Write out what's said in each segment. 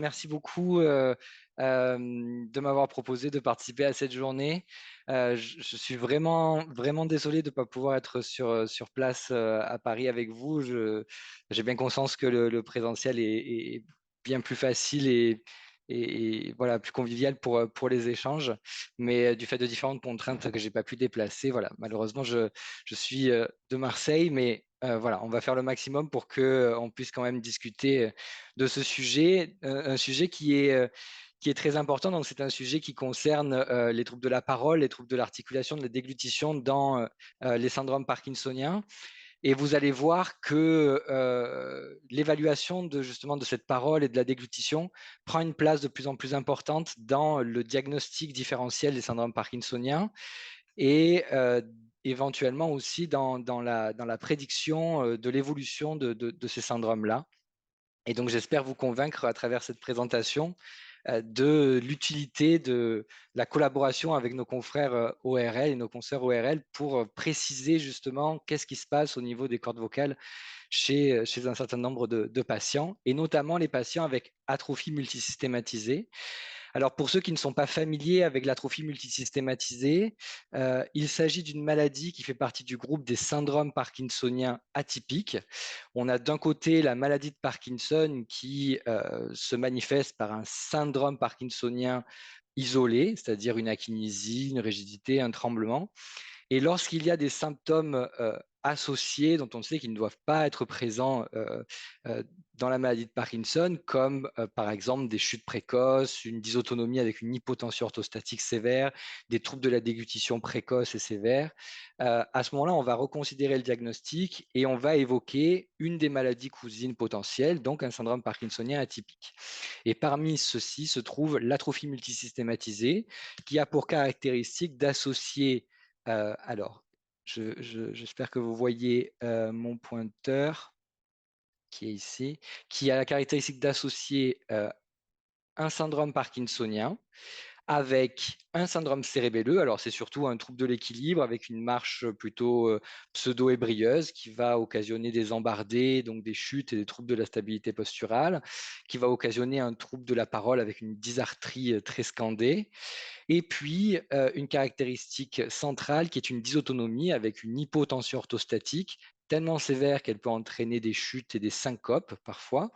merci beaucoup de m'avoir proposé de participer à cette journée. Je suis vraiment désolé de ne pas pouvoir être sur place à Paris avec vous. J'ai bien conscience que le présentiel est bien plus facile et voilà, plus convivial pour les échanges. Mais du fait de différentes contraintes que j'ai pas pu déplacer, voilà, malheureusement, je suis de Marseille, mais voilà, on va faire le maximum pour que on puisse quand même discuter de ce sujet, un sujet qui est très important. Donc, c'est un sujet qui concerne les troubles de la parole, les troubles de l'articulation, de la déglutition dans les syndromes parkinsoniens. Et vous allez voir que l'évaluation de justement de cette parole et de la déglutition prend une place de plus en plus importante dans le diagnostic différentiel des syndromes parkinsoniens et éventuellement aussi dans la prédiction de l'évolution de ces syndromes-là. Et donc, j'espère vous convaincre à travers cette présentation de l'utilité de la collaboration avec nos confrères ORL et nos consoeurs ORL pour préciser justement qu'est-ce qui se passe au niveau des cordes vocales chez un certain nombre de patients, et notamment les patients avec atrophie multisystématisée. Alors, pour ceux qui ne sont pas familiers avec l'atrophie multisystématisée, il s'agit d'une maladie qui fait partie du groupe des syndromes parkinsoniens atypiques. On a d'un côté la maladie de Parkinson qui se manifeste par un syndrome parkinsonien isolé, c'est-à-dire une akinésie, une rigidité, un tremblement. Et lorsqu'il y a des symptômes associés dont on sait qu'ils ne doivent pas être présents euh, dans la maladie de Parkinson, comme par exemple des chutes précoces, une dysautonomie avec une hypotension orthostatique sévère, des troubles de la déglutition précoce et sévère, à ce moment-là, on va reconsidérer le diagnostic et on va évoquer une des maladies cousines potentielles, donc un syndrome parkinsonien atypique. Et parmi ceux-ci se trouve l'atrophie multisystématisée, qui a pour caractéristique d'associer alors, j'espère que vous voyez mon pointeur qui est ici, qui a la caractéristique d'associer un syndrome parkinsonien avec un syndrome cérébelleux. Alors, c'est surtout un trouble de l'équilibre avec une marche plutôt pseudo-ébrieuse qui va occasionner des embardées, donc des chutes et des troubles de la stabilité posturale, qui va occasionner un trouble de la parole avec une dysarthrie très scandée. Et puis, une caractéristique centrale qui est une dysautonomie avec une hypotension orthostatique tellement sévère qu'elle peut entraîner des chutes et des syncopes parfois.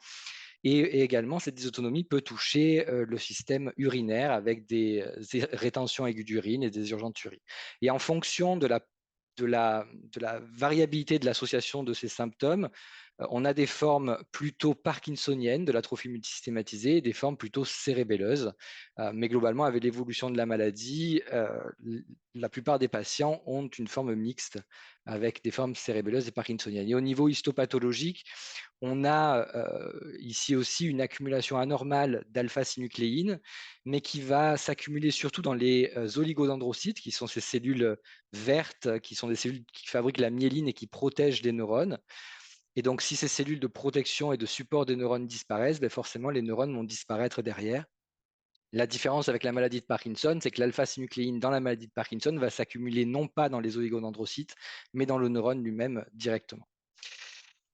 Et également, cette dysautonomie peut toucher le système urinaire avec des rétentions aiguës d'urine et des urgenturies. Et en fonction de la variabilité de l'association de ces symptômes, on a des formes plutôt parkinsoniennes de l'atrophie multisystématisée et des formes plutôt cérébelleuses. Mais globalement, avec l'évolution de la maladie, la plupart des patients ont une forme mixte avec des formes cérébelleuses et parkinsoniennes. Et au niveau histopathologique, on a ici aussi une accumulation anormale d'alpha-synucléine, mais qui va s'accumuler surtout dans les oligodendrocytes, qui sont ces cellules vertes, qui sont des cellules qui fabriquent la myéline et qui protègent les neurones. Et donc, si ces cellules de protection et de support des neurones disparaissent, ben forcément, les neurones vont disparaître derrière. La différence avec la maladie de Parkinson, c'est que l'alpha-synucléine dans la maladie de Parkinson va s'accumuler non pas dans les oligodendrocytes, mais dans le neurone lui-même directement.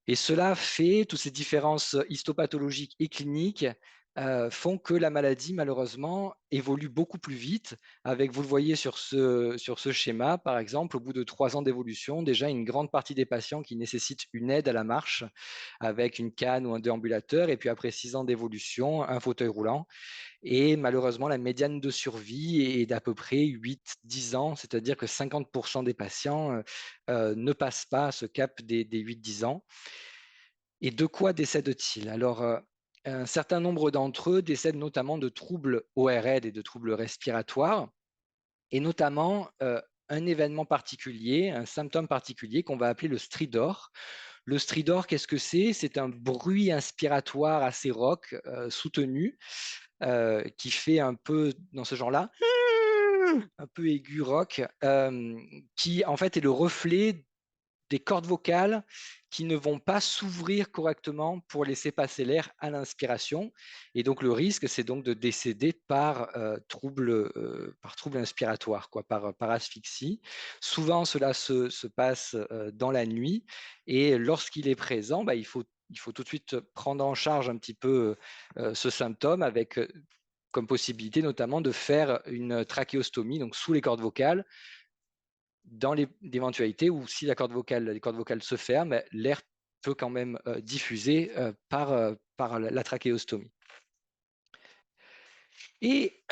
Et cela fait, toutes ces différences histopathologiques et cliniques font que la maladie, malheureusement, évolue beaucoup plus vite. Avec, vous le voyez sur ce schéma, par exemple, au bout de 3 ans d'évolution, déjà une grande partie des patients qui nécessitent une aide à la marche avec une canne ou un déambulateur, et puis après 6 ans d'évolution, un fauteuil roulant. Et malheureusement, la médiane de survie est d'à peu près 8-10 ans, c'est-à-dire que 50% des patients ne passent pas ce cap des 8-10 ans. Et de quoi décèdent-ils? Alors, un certain nombre d'entre eux décèdent notamment de troubles ORL et de troubles respiratoires, et notamment un événement particulier, un symptôme particulier qu'on va appeler le stridor. Le stridor, qu'est-ce que c'est? C'est un bruit inspiratoire assez rauque, soutenu, qui fait un peu dans ce genre-là, un peu aigu rock, qui en fait est le reflet des cordes vocales qui ne vont pas s'ouvrir correctement pour laisser passer l'air à l'inspiration. Et donc, le risque, c'est donc de décéder par trouble inspiratoire, quoi, par asphyxie. Souvent, cela se passe dans la nuit. Et lorsqu'il est présent, bah, il faut il faut tout de suite prendre en charge un petit peu ce symptôme avec comme possibilité notamment de faire une trachéostomie, donc sous les cordes vocales, dans l'éventualité où si les cordes vocales se ferment, l'air peut quand même diffuser par la trachéostomie. Et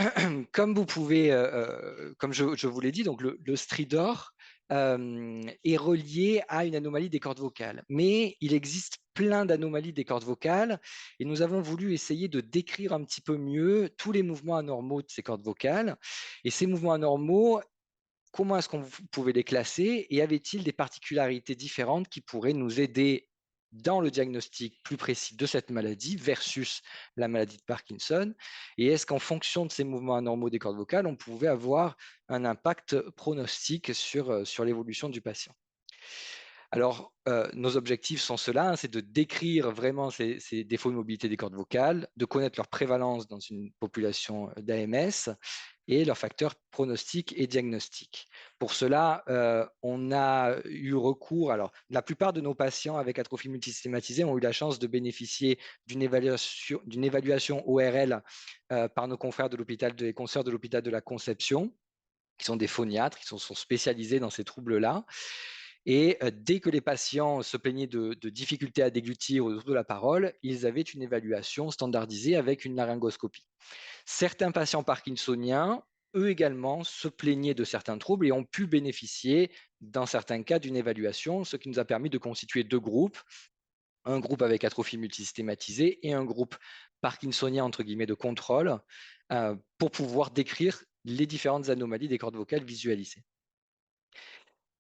comme vous pouvez, comme je vous l'ai dit, donc le stridor est relié à une anomalie des cordes vocales. Mais il existe plein d'anomalies des cordes vocales et nous avons voulu essayer de décrire un petit peu mieux tous les mouvements anormaux de ces cordes vocales. Et ces mouvements anormaux, comment est-ce qu'on pouvait les classer et avait-il des particularités différentes qui pourraient nous aider dans le diagnostic plus précis de cette maladie versus la maladie de Parkinson? Et est-ce qu'en fonction de ces mouvements anormaux des cordes vocales, on pouvait avoir un impact pronostic sur l'évolution du patient? Alors, nos objectifs sont ceux-là, hein, c'est de décrire vraiment ces défauts de mobilité des cordes vocales, de connaître leur prévalence dans une population d'AMS et leurs facteurs pronostiques et diagnostiques. Pour cela, on a eu recours, alors la plupart de nos patients avec atrophie multisystématisée ont eu la chance de bénéficier d'une évaluation ORL par nos confrères de l'hôpital et consoeurs de l'hôpital de la Conception, qui sont des phoniatres, qui sont spécialisés dans ces troubles-là. Et dès que les patients se plaignaient de difficultés à déglutir autour de la parole, ils avaient une évaluation standardisée avec une laryngoscopie. Certains patients parkinsoniens, eux également, se plaignaient de certains troubles et ont pu bénéficier, dans certains cas, d'une évaluation, ce qui nous a permis de constituer deux groupes, un groupe avec atrophie multisystématisée et un groupe parkinsonien, entre guillemets, de contrôle, pour pouvoir décrire les différentes anomalies des cordes vocales visualisées.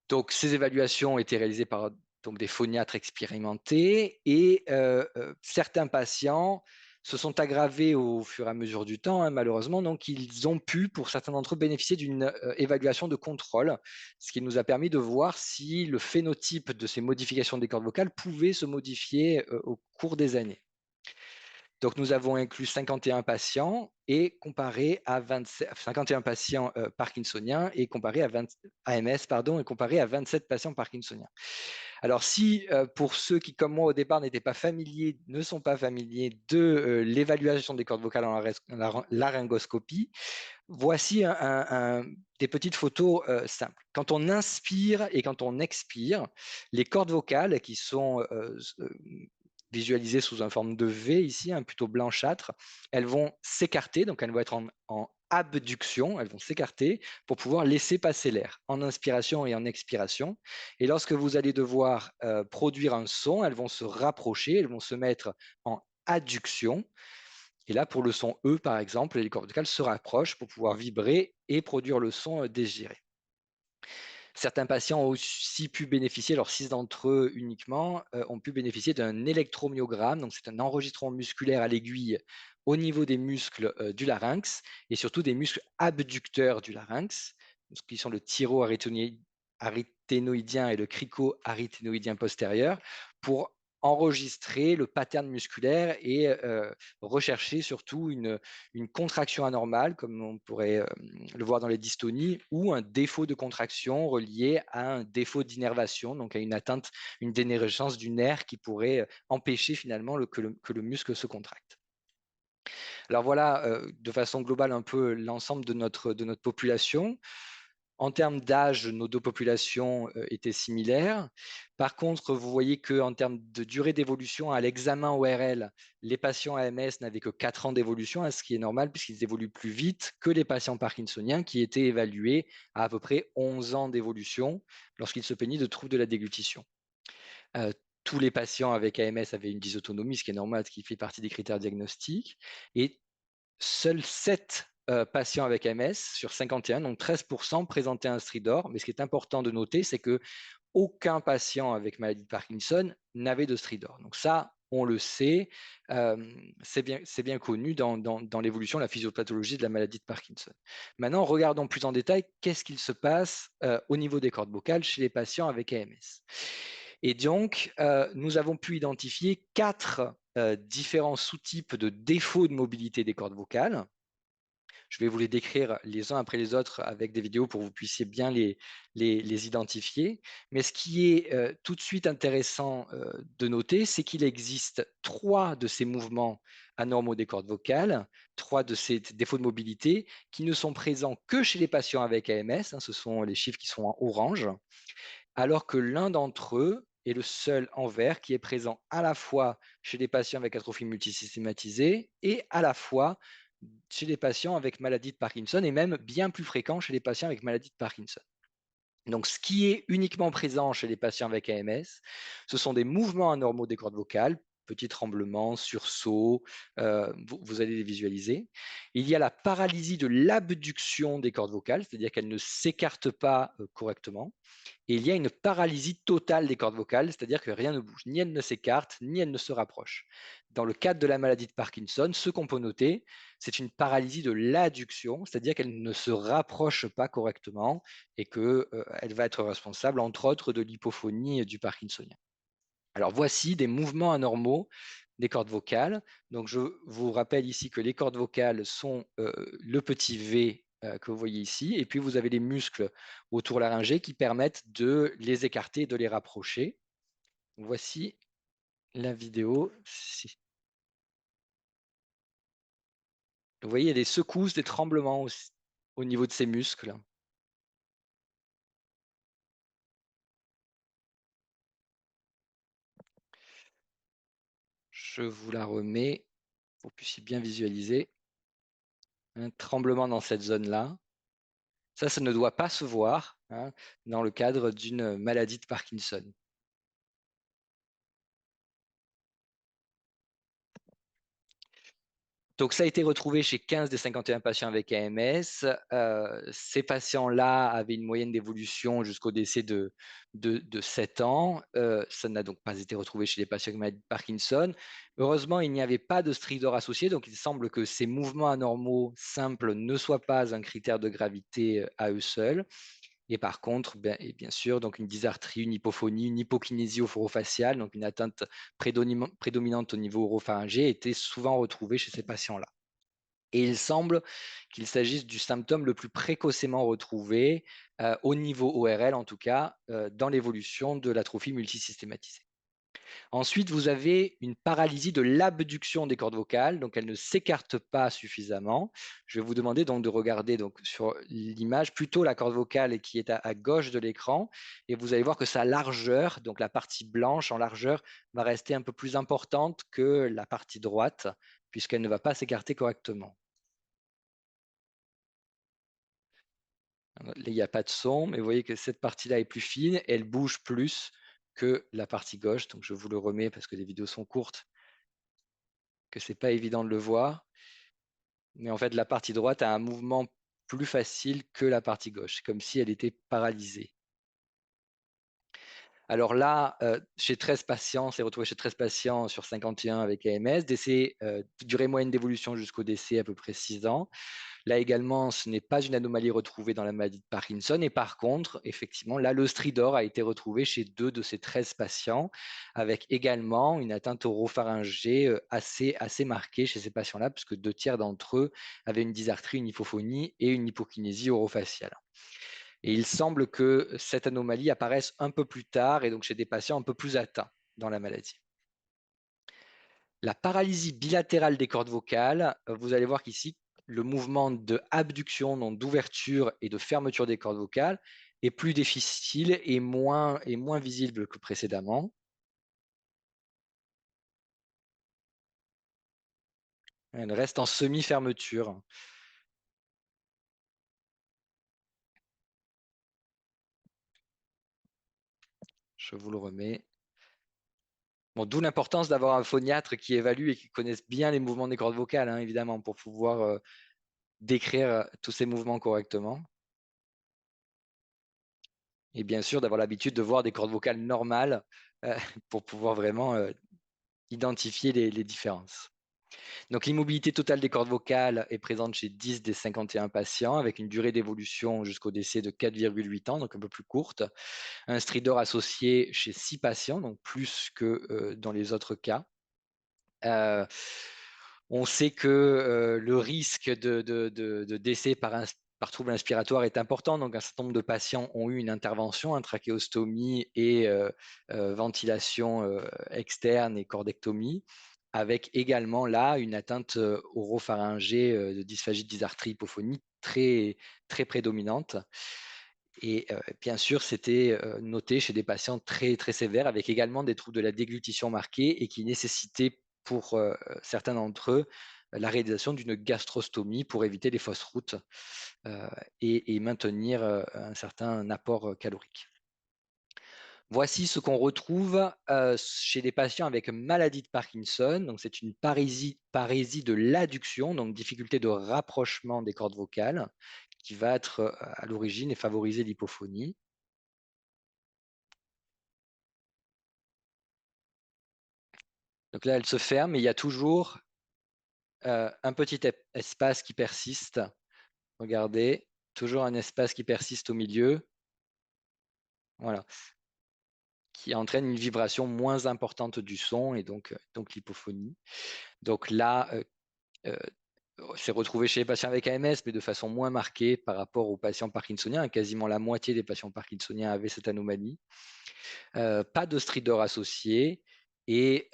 Donc, ces évaluations ont été réalisées par donc, des phoniatres expérimentés et certains patients se sont aggravés au fur et à mesure du temps, hein, malheureusement. Donc, ils ont pu, pour certains d'entre eux, bénéficier d'une évaluation de contrôle, ce qui nous a permis de voir si le phénotype de ces modifications des cordes vocales pouvait se modifier au cours des années. Donc, nous avons inclus 51 patients et comparé à 51 patients parkinsoniens et comparé à AMS pardon, et comparé à 27 patients parkinsoniens. Alors, si pour ceux qui, comme moi au départ, ne sont pas familiers de l'évaluation des cordes vocales en laryngoscopie, voici des petites photos simples. Quand on inspire et quand on expire, les cordes vocales qui sont visualisées sous une forme de V ici, plutôt blanchâtre, elles vont s'écarter, donc elles vont être en abduction, elles vont s'écarter pour pouvoir laisser passer l'air en inspiration et en expiration. Et lorsque vous allez devoir produire un son, elles vont se rapprocher, elles vont se mettre en adduction. Et là, pour le son E, par exemple, les cordes vocales se rapprochent pour pouvoir vibrer et produire le son désiré. Certains patients ont aussi pu bénéficier, alors 6 d'entre eux uniquement, ont pu bénéficier d'un électromyogramme. Donc, c'est un enregistrement musculaire à l'aiguille au niveau des muscles du larynx et surtout des muscles abducteurs du larynx, qui sont le thyro-arythénoïdien et le crico-arythénoïdien postérieur, pour enregistrer le pattern musculaire et rechercher surtout une contraction anormale, comme on pourrait le voir dans les dystonies, ou un défaut de contraction relié à un défaut d'innervation, donc à une atteinte, une dénérescence du nerf qui pourrait empêcher finalement que le muscle se contracte. Alors voilà, de façon globale, un peu l'ensemble de notre population. En termes d'âge, nos deux populations étaient similaires. Par contre, vous voyez qu'en termes de durée d'évolution, à l'examen ORL, les patients AMS n'avaient que 4 ans d'évolution, ce qui est normal puisqu'ils évoluent plus vite que les patients parkinsoniens qui étaient évalués à peu près 11 ans d'évolution lorsqu'ils se plaignaient de troubles de la déglutition. Tous les patients avec AMS avaient une dysautonomie, ce qui est normal, ce qui fait partie des critères diagnostiques. Et seuls 7 patients avec MS sur 51, donc 13%, présentaient un stridor. Mais ce qui est important de noter, c'est qu'aucun patient avec maladie de Parkinson n'avait de stridor. Donc ça, on le sait, c'est bien connu dans l'évolution, la physiopathologie de la maladie de Parkinson. Maintenant, regardons plus en détail qu'est-ce qu'il se passe au niveau des cordes vocales chez les patients avec AMS. Et donc, nous avons pu identifier 4 différents sous-types de défauts de mobilité des cordes vocales. Je vais vous les décrire les uns après les autres avec des vidéos pour que vous puissiez bien les identifier. Mais ce qui est tout de suite intéressant de noter, c'est qu'il existe 3 de ces mouvements anormaux des cordes vocales, 3 de ces défauts de mobilité qui ne sont présents que chez les patients avec AMS, hein, ce sont les chiffres qui sont en orange, alors que l'un d'entre eux est le seul en vert qui est présent à la fois chez les patients avec atrophie multisystématisée et à la fois chez les patients avec maladie de Parkinson et même bien plus fréquent chez les patients avec maladie de Parkinson. Donc, ce qui est uniquement présent chez les patients avec AMS, ce sont des mouvements anormaux des cordes vocales, petits tremblements, sursauts, vous allez les visualiser. Il y a la paralysie de l'abduction des cordes vocales, c'est-à-dire qu'elles ne s'écartent pas correctement. Et il y a une paralysie totale des cordes vocales, c'est-à-dire que rien ne bouge, ni elles ne s'écartent, ni elles ne se rapprochent. Dans le cadre de la maladie de Parkinson, ce qu'on peut noter, c'est une paralysie de l'adduction, c'est-à-dire qu'elle ne se rapproche pas correctement et qu'elle va être responsable, entre autres, de l'hypophonie du parkinsonien. Alors voici des mouvements anormaux des cordes vocales. Donc je vous rappelle ici que les cordes vocales sont le petit V que vous voyez ici, et puis vous avez les muscles autour laryngés qui permettent de les écarter et de les rapprocher. Voici la vidéo. Vous voyez, il y a des secousses, des tremblements aussi, au niveau de ces muscles. Je vous la remets pour que vous puissiez bien visualiser un tremblement dans cette zone-là. Ça ne doit pas se voir, hein, dans le cadre d'une maladie de Parkinson. Donc ça a été retrouvé chez 15 des 51 patients avec AMS. Ces patients-là avaient une moyenne d'évolution jusqu'au décès de 7 ans. Ça n'a donc pas été retrouvé chez les patients avec maladie de Parkinson. Heureusement, il n'y avait pas de stridor associé, donc il semble que ces mouvements anormaux simples ne soient pas un critère de gravité à eux seuls. Et par contre, et bien sûr, donc une dysarthrie, une hypophonie, une hypokinésie orofaciale, donc une atteinte prédominante au niveau oropharyngé, était souvent retrouvée chez ces patients-là. Et il semble qu'il s'agisse du symptôme le plus précocement retrouvé, au niveau ORL en tout cas, dans l'évolution de l'atrophie multisystématisée. Ensuite, vous avez une paralysie de l'abduction des cordes vocales, donc elles ne s'écartent pas suffisamment. Je vais vous demander donc de regarder donc sur l'image plutôt la corde vocale qui est à gauche de l'écran, et vous allez voir que sa largeur, donc la partie blanche en largeur, va rester un peu plus importante que la partie droite, puisqu'elle ne va pas s'écarter correctement. Là, il n'y a pas de son, mais vous voyez que cette partie-là est plus fine, et elle bouge plus que la partie gauche. Donc je vous le remets parce que les vidéos sont courtes, que c'est pas évident de le voir. Mais en fait, la partie droite a un mouvement plus facile que la partie gauche, comme si elle était paralysée. Alors là, chez 13 patients, c'est retrouvé chez 13 patients sur 51 avec AMS, décès, durée moyenne d'évolution jusqu'au décès à peu près 6 ans. Là également, ce n'est pas une anomalie retrouvée dans la maladie de Parkinson, et par contre, effectivement, là, le stridor a été retrouvé chez 2 de ces 13 patients, avec également une atteinte oropharyngée assez marquée chez ces patients-là, puisque 2 tiers d'entre eux avaient une dysarthrie, une hypophonie et une hypokinésie orofaciale. Et il semble que cette anomalie apparaisse un peu plus tard et donc chez des patients un peu plus atteints dans la maladie. La paralysie bilatérale des cordes vocales, vous allez voir qu'ici, le mouvement de abduction, donc d'ouverture et de fermeture des cordes vocales, est plus difficile et moins visible que précédemment. Elle reste en semi-fermeture. Je vous le remets. Bon, d'où l'importance d'avoir un phoniatre qui évalue et qui connaisse bien les mouvements des cordes vocales, hein, évidemment, pour pouvoir décrire tous ces mouvements correctement. Et bien sûr, d'avoir l'habitude de voir des cordes vocales normales pour pouvoir vraiment identifier les différences. Donc l'immobilité totale des cordes vocales est présente chez 10 des 51 patients, avec une durée d'évolution jusqu'au décès de 4,8 ans, donc un peu plus courte. Un stridor associé chez 6 patients, donc plus que dans les autres cas. Euh, On sait que le risque de décès par trouble inspiratoire est important. Donc, un certain nombre de patients ont eu une intervention, trachéostomie et ventilation externe et cordectomie, avec également là une atteinte oropharyngée de dysphagie de dysarthrie hypophonie très, très prédominante. Et bien sûr, c'était noté chez des patients très, très sévères, avec également des troubles de la déglutition marqués et qui nécessitaient pour certains d'entre eux la réalisation d'une gastrostomie pour éviter les fausses routes euh, et maintenir un certain apport calorique. Voici ce qu'on retrouve chez des patients avec maladie de Parkinson. Donc, c'est une parésie de l'adduction, donc difficulté de rapprochement des cordes vocales, qui va être à l'origine et favoriser l'hypophonie. Donc là, elle se ferme et il y a toujours un petit espace qui persiste. Regardez, toujours un espace qui persiste au milieu, voilà, qui entraîne une vibration moins importante du son et donc l'hypophonie. Donc là, euh, c'est retrouvé chez les patients avec AMS, mais de façon moins marquée par rapport aux patients parkinsoniens. Quasiment la moitié des patients parkinsoniens avaient cette anomalie. Pas de stridor associé. Et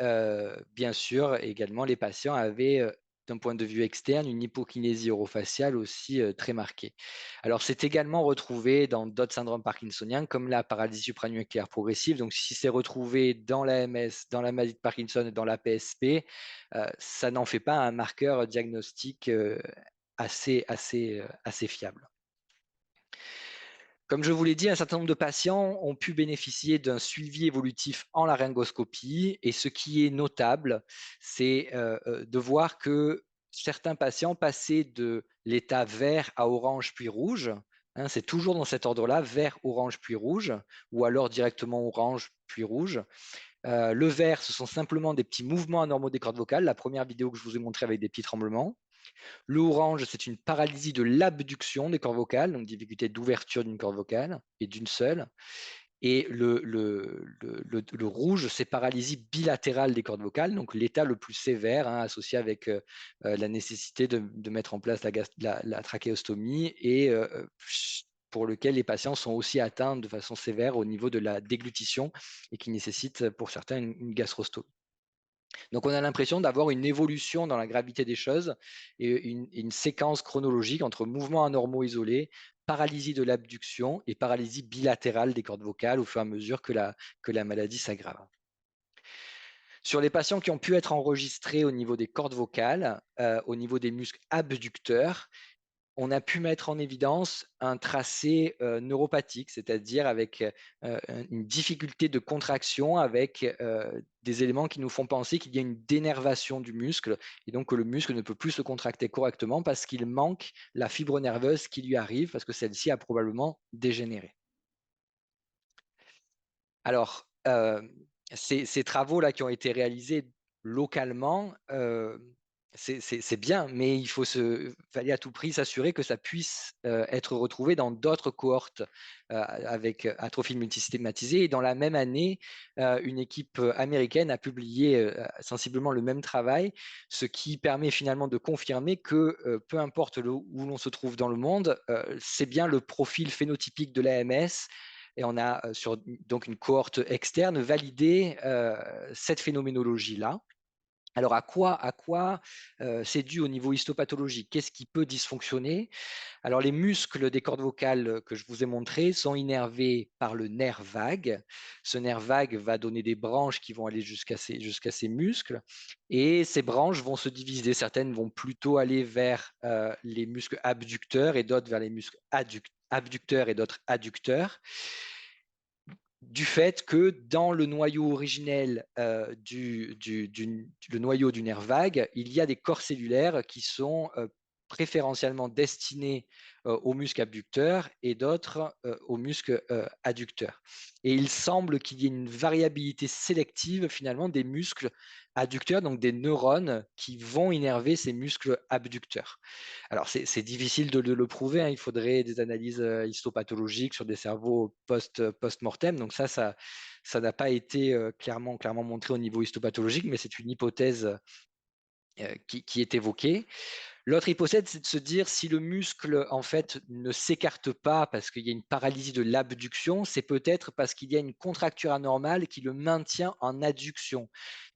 bien sûr, également, les patients avaient, d'un point de vue externe, une hypokinésie orofaciale aussi très marquée. Alors, c'est également retrouvé dans d'autres syndromes parkinsoniens, comme la paralysie supranucléaire progressive. Donc, si c'est retrouvé dans l'AMS, dans la maladie de Parkinson et dans la PSP, ça n'en fait pas un marqueur diagnostique assez fiable. Comme je vous l'ai dit, un certain nombre de patients ont pu bénéficier d'un suivi évolutif en laryngoscopie et ce qui est notable, c'est de voir que certains patients passaient de l'état vert à orange puis rouge. Hein, c'est toujours dans cet ordre-là, vert, orange puis rouge, ou alors directement orange puis rouge. Le vert, ce sont simplement des petits mouvements anormaux des cordes vocales. La première vidéo que je vous ai montrée avec des petits tremblements. Le orange, c'est une paralysie de l'abduction des cordes vocales, donc difficulté d'ouverture d'une corde vocale et d'une seule. Et le rouge, c'est paralysie bilatérale des cordes vocales, donc l'état le plus sévère, hein, associé avec la nécessité de mettre en place la trachéostomie et pour lequel les patients sont aussi atteints de façon sévère au niveau de la déglutition et qui nécessite pour certains une gastrostomie. Donc on a l'impression d'avoir une évolution dans la gravité des choses et une séquence chronologique entre mouvements anormaux isolés, paralysie de l'abduction et paralysie bilatérale des cordes vocales au fur et à mesure que la maladie s'aggrave. Sur les patients qui ont pu être enregistrés au niveau des cordes vocales, au niveau des muscles abducteurs, on a pu mettre en évidence un tracé neuropathique, c'est-à-dire avec une difficulté de contraction, avec des éléments qui nous font penser qu'il y a une dénervation du muscle, et donc que le muscle ne peut plus se contracter correctement parce qu'il manque la fibre nerveuse qui lui arrive, parce que celle-ci a probablement dégénéré. Alors, ces travaux-là qui ont été réalisés localement, c'est bien, mais fallait à tout prix s'assurer que ça puisse être retrouvé dans d'autres cohortes avec atrophie multisystématisée. Et dans la même année, une équipe américaine a publié sensiblement le même travail, ce qui permet finalement de confirmer que peu importe où l'on se trouve dans le monde, c'est bien le profil phénotypique de l'AMS et on a sur donc une cohorte externe validé cette phénoménologie-là. Alors à quoi c'est dû au niveau histopathologique? Qu'est-ce qui peut dysfonctionner? Alors les muscles des cordes vocales que je vous ai montrés sont innervés par le nerf vague. Ce nerf vague va donner des branches qui vont aller jusqu'à ces muscles et ces branches vont se diviser. Certaines vont plutôt aller vers les muscles abducteurs et d'autres vers les muscles abducteurs et d'autres adducteurs du fait que dans le noyau originel le noyau du nerf vague, il y a des corps cellulaires qui sont préférentiellement destinés aux muscles abducteurs et d'autres aux muscles adducteurs. Et il semble qu'il y ait une variabilité sélective finalement des muscles adducteurs, donc des neurones qui vont innerver ces muscles abducteurs. Alors, c'est difficile de le prouver, hein. Il faudrait des analyses histopathologiques sur des cerveaux post-mortem. Donc ça n'a pas été clairement montré au niveau histopathologique, mais c'est une hypothèse qui est évoquée. L'autre hypothèse, c'est de se dire si le muscle en fait ne s'écarte pas parce qu'il y a une paralysie de l'abduction, c'est peut-être parce qu'il y a une contracture anormale qui le maintient en adduction.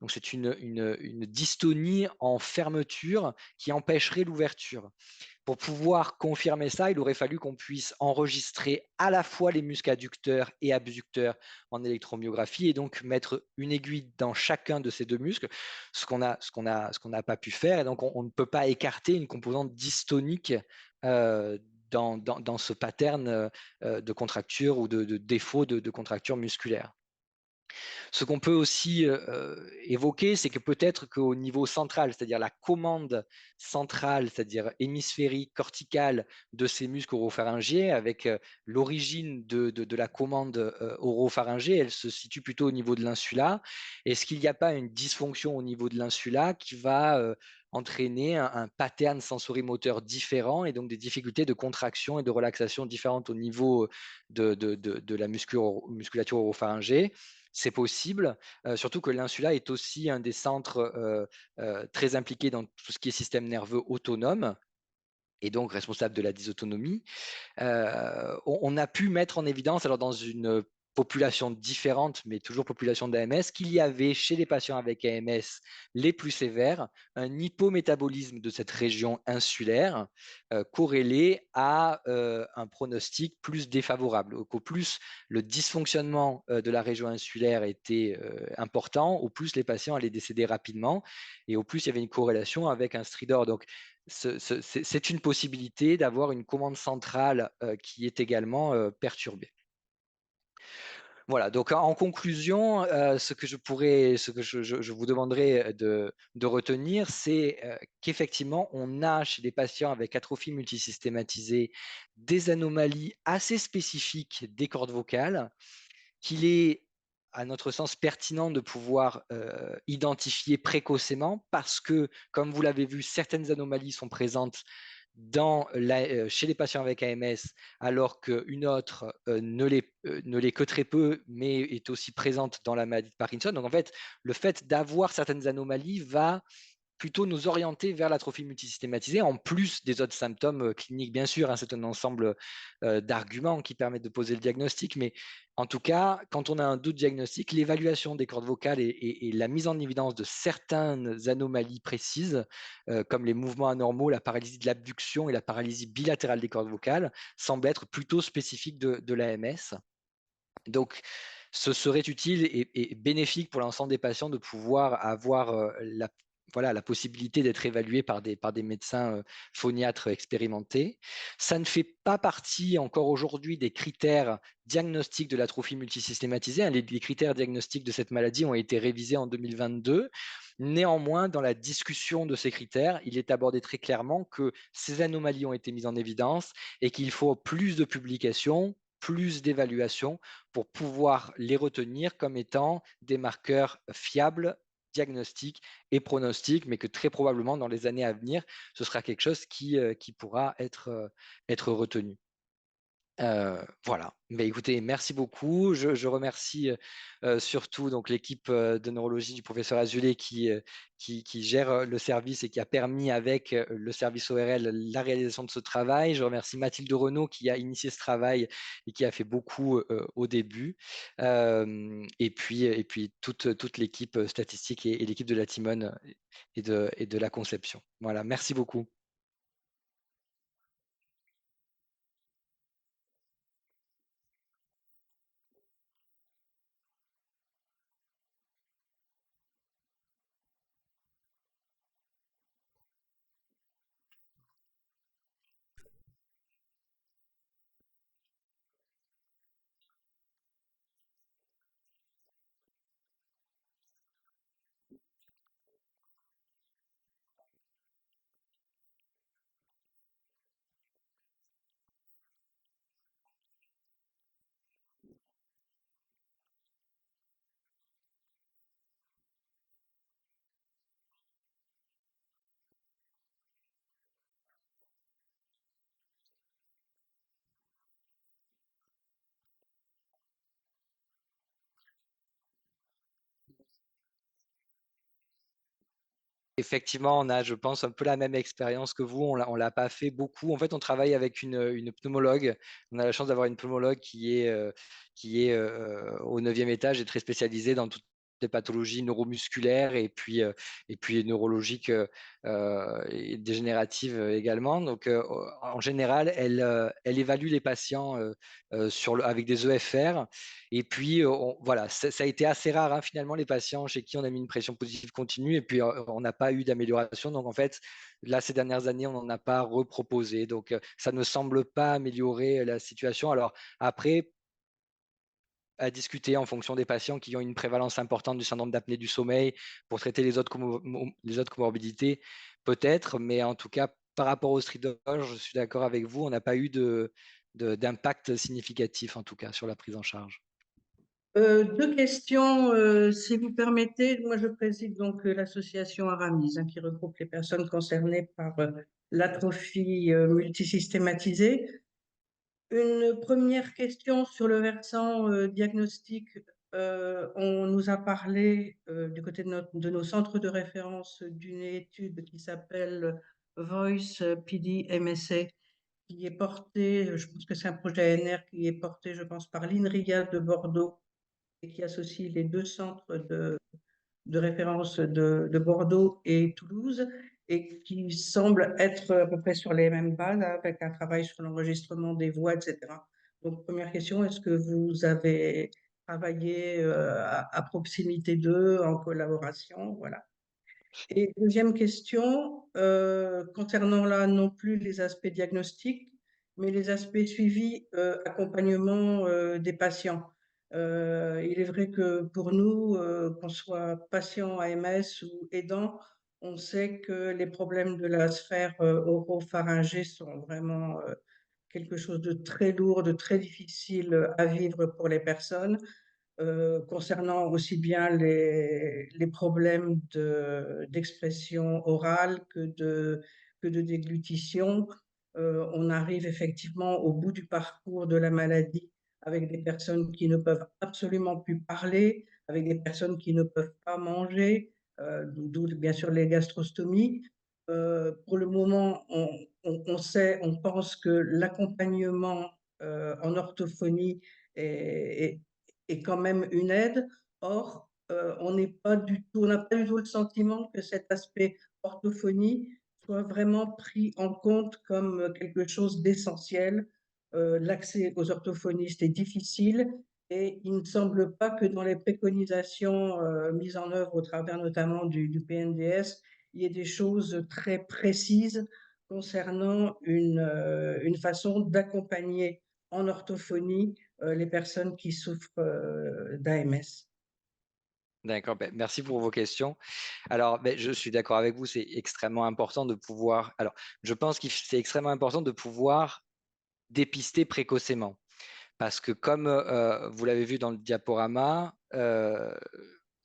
Donc c'est une dystonie en fermeture qui empêcherait l'ouverture. Pour pouvoir confirmer ça, il aurait fallu qu'on puisse enregistrer à la fois les muscles adducteurs et abducteurs en électromyographie et donc mettre une aiguille dans chacun de ces deux muscles, ce qu'on n'a pas pu faire. Et donc, on ne peut pas écarter une composante dystonique euh, dans ce pattern de contracture ou de défaut de contracture musculaire. Ce qu'on peut aussi évoquer, c'est que peut-être qu'au niveau central, c'est-à-dire la commande centrale, c'est-à-dire hémisphérique, corticale de ces muscles oropharyngiens, avec l'origine de la commande oropharyngée, elle se situe plutôt au niveau de l'insula. Est-ce qu'il n'y a pas une dysfonction au niveau de l'insula qui va entraîner un pattern sensorimoteur différent et donc des difficultés de contraction et de relaxation différentes au niveau de la musculature oropharyngée? C'est possible, surtout que l'insula est aussi un des centres très impliqués dans tout ce qui est système nerveux autonome et donc responsable de la dysautonomie. On a pu mettre en évidence, alors dans une population différente, mais toujours population d'AMS, qu'il y avait chez les patients avec AMS les plus sévères un hypométabolisme de cette région insulaire corrélé à un pronostic plus défavorable. Donc, au plus le dysfonctionnement de la région insulaire était important, au plus les patients allaient décéder rapidement et au plus il y avait une corrélation avec un stridor. Donc, c'est une possibilité d'avoir une commande centrale qui est également perturbée. Voilà, donc en conclusion, ce que je vous demanderais de retenir, c'est qu'effectivement, on a chez les patients avec atrophie multisystématisée des anomalies assez spécifiques des cordes vocales qu'il est, à notre sens, pertinent de pouvoir identifier précocement parce que, comme vous l'avez vu, certaines anomalies sont présentes chez les patients avec AMS, alors qu'une autre ne l'est que très peu, mais est aussi présente dans la maladie de Parkinson. Donc, en fait, le fait d'avoir certaines anomalies va plutôt nous orienter vers l'atrophie multisystématisée, en plus des autres symptômes cliniques, bien sûr. Hein, c'est un ensemble d'arguments qui permettent de poser le diagnostic, mais en tout cas, quand on a un doute diagnostique, l'évaluation des cordes vocales et la mise en évidence de certaines anomalies précises, comme les mouvements anormaux, la paralysie de l'abduction et la paralysie bilatérale des cordes vocales, semble être plutôt spécifique de l'AMS. Donc, ce serait utile et bénéfique pour l'ensemble des patients de pouvoir avoir la possibilité d'être évalués par des médecins phoniatres expérimentés. Ça ne fait pas partie encore aujourd'hui des critères diagnostiques de l'atrophie multisystématisée. Hein. Les critères diagnostiques de cette maladie ont été révisés en 2022. Néanmoins, dans la discussion de ces critères, il est abordé très clairement que ces anomalies ont été mises en évidence et qu'il faut plus de publications, plus d'évaluations pour pouvoir les retenir comme étant des marqueurs fiables, diagnostiques et pronostiques, mais que très probablement dans les années à venir, ce sera quelque chose qui pourra être retenu. Voilà. Mais écoutez, merci beaucoup. Je remercie surtout donc l'équipe de neurologie du professeur Azoulay qui gère le service et qui a permis avec le service ORL la réalisation de ce travail. Je remercie Mathilde Renaud qui a initié ce travail et qui a fait beaucoup au début. Et puis toute l'équipe statistique et l'équipe de la Timone et de la conception. Voilà. Merci beaucoup. Effectivement, on a, je pense, un peu la même expérience que vous. On l'a pas fait beaucoup. En fait, on travaille avec une pneumologue. On a la chance d'avoir une pneumologue qui est au 9e étage et très spécialisée dans toutes les pathologies neuromusculaires et puis neurologiques, et dégénératives, également. Donc, en général, elle évalue les patients, avec des EFR et puis, voilà, ça a été assez rare, hein, finalement, les patients chez qui on a mis une pression positive continue et puis, on n'a pas eu d'amélioration. Donc, en fait, là, ces dernières années, on n'en a pas reproposé. Donc, ça ne semble pas améliorer la situation. Alors après, à discuter en fonction des patients qui ont une prévalence importante du syndrome d'apnée du sommeil pour traiter les autres comorbidités, peut-être. Mais en tout cas, par rapport au stridor, je suis d'accord avec vous, on n'a pas eu d'impact significatif, en tout cas, sur la prise en charge. Deux questions, si vous permettez. Moi, je préside donc l'association Aramis, hein, qui regroupe les personnes concernées par l'atrophie multisystématisée. Une première question sur le versant diagnostic. On nous a parlé du côté de nos centres de référence d'une étude qui s'appelle Voice PD MSA, qui est portée, je pense que c'est un projet ANR qui est porté, je pense, par l'INRIA de Bordeaux et qui associe les deux centres de référence de Bordeaux et Toulouse et qui semble être à peu près sur les mêmes bases avec un travail sur l'enregistrement des voix, etc. Donc, première question, est-ce que vous avez travaillé à proximité d'eux, en collaboration? Voilà. Et deuxième question, concernant là non plus les aspects diagnostiques, mais les aspects suivis, accompagnement des patients. Il est vrai que pour nous, qu'on soit patient AMS ou aidant, on sait que les problèmes de la sphère oropharyngée sont vraiment quelque chose de très lourd, de très difficile à vivre pour les personnes. Concernant aussi bien les problèmes d'expression orale que de déglutition. On arrive effectivement au bout du parcours de la maladie avec des personnes qui ne peuvent absolument plus parler, avec des personnes qui ne peuvent pas manger, d'où bien sûr les gastrostomies. Pour le moment, on sait, on pense que l'accompagnement en orthophonie est, est quand même une aide. Or, on n'a pas du tout le sentiment que cet aspect orthophonie soit vraiment pris en compte comme quelque chose d'essentiel. L'accès aux orthophonistes est difficile et il ne semble pas que dans les préconisations mises en œuvre au travers notamment du PNDS, il y ait des choses très précises concernant une façon d'accompagner en orthophonie les personnes qui souffrent d'AMS. D'accord, beh, merci pour vos questions. Alors, beh, je suis d'accord avec vous, c'est extrêmement important de pouvoir alors, je pense que c'est extrêmement important de pouvoir dépister précocement. Parce que comme, vous l'avez vu dans le diaporama,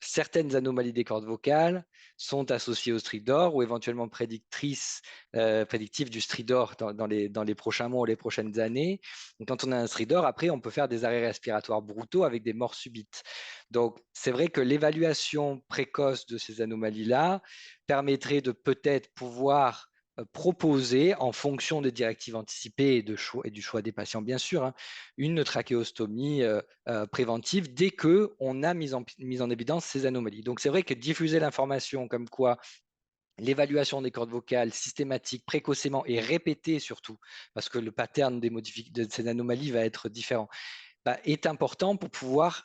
certaines anomalies des cordes vocales sont associées au stridor ou éventuellement prédictives du stridor dans les prochains mois ou les prochaines années. Donc quand on a un stridor, après, on peut faire des arrêts respiratoires brutaux avec des morts subites. Donc c'est vrai que l'évaluation précoce de ces anomalies-là permettrait de peut-être pouvoir, proposer en fonction des directives anticipées et du choix des patients bien sûr, hein, une trachéostomie préventive dès qu'on a mis en évidence ces anomalies. Donc c'est vrai que diffuser l'information comme quoi l'évaluation des cordes vocales systématique, précocement et répétée surtout, parce que le pattern de ces anomalies va être différent, bah, est important pour pouvoir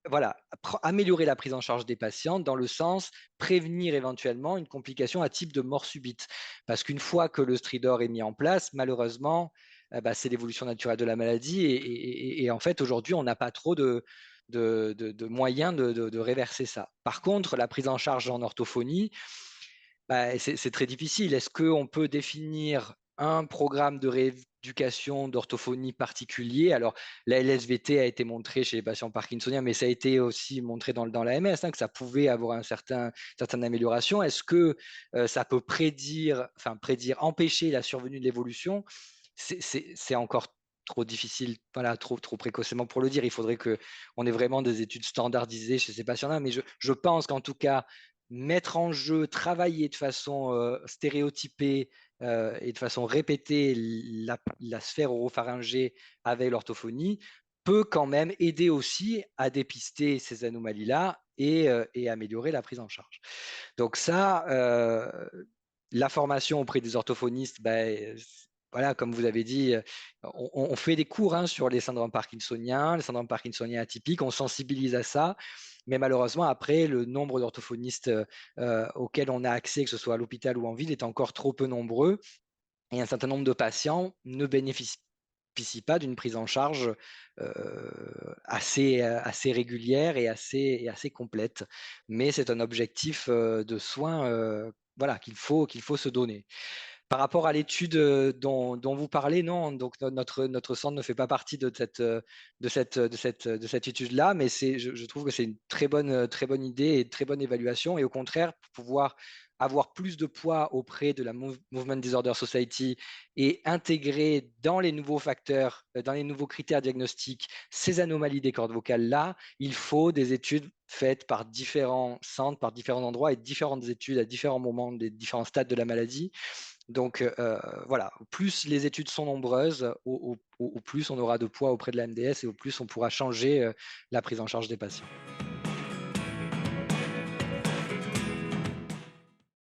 voilà, améliorer la prise en charge des patients dans le sens prévenir éventuellement une complication à type de mort subite. Parce qu'une fois que le stridor est mis en place, malheureusement, bah, c'est l'évolution naturelle de la maladie et en fait, aujourd'hui, on n'a pas trop de moyens de réverser ça. Par contre, la prise en charge en orthophonie, bah, c'est très difficile. Est-ce qu'on peut définir un programme de rééducation d'orthophonie particulier? Alors, la LSVT a été montrée chez les patients parkinsoniens, mais ça a été aussi montré dans l'AMS, hein, que ça pouvait avoir certaine amélioration. Est-ce que ça peut empêcher la survenue de l'évolution? C'est encore trop difficile, voilà, trop précocement pour le dire. Il faudrait qu'on ait vraiment des études standardisées chez ces patients-là, mais je pense qu'en tout cas, mettre en jeu, travailler de façon stéréotypée et de façon répétée la sphère oropharyngée avec l'orthophonie peut quand même aider aussi à dépister ces anomalies-là et améliorer la prise en charge. Donc ça, la formation auprès des orthophonistes, voilà, comme vous avez dit, on fait des cours hein, sur les syndromes parkinsoniens, les syndromes parkinsoniens atypiques, on sensibilise à ça, mais malheureusement, après, le nombre d'orthophonistes auxquels on a accès, que ce soit à l'hôpital ou en ville, est encore trop peu nombreux et un certain nombre de patients ne bénéficient pas d'une prise en charge assez régulière et assez complète. Mais c'est un objectif de soins voilà, qu'il faut se donner. Par rapport à l'étude, dont vous parlez, non, donc notre centre ne fait pas partie de cette étude-là, mais je trouve que c'est une très bonne idée et très bonne évaluation et au contraire, pour pouvoir avoir plus de poids auprès de la Movement Disorder Society et intégrer dans les nouveaux facteurs, dans les nouveaux critères diagnostiques, ces anomalies des cordes vocales-là, il faut des études faites par différents centres, par différents endroits et différentes études à différents moments des différents stades de la maladie donc, voilà, plus les études sont nombreuses, au plus on aura de poids auprès de la MDS et au plus on pourra changer, la prise en charge des patients.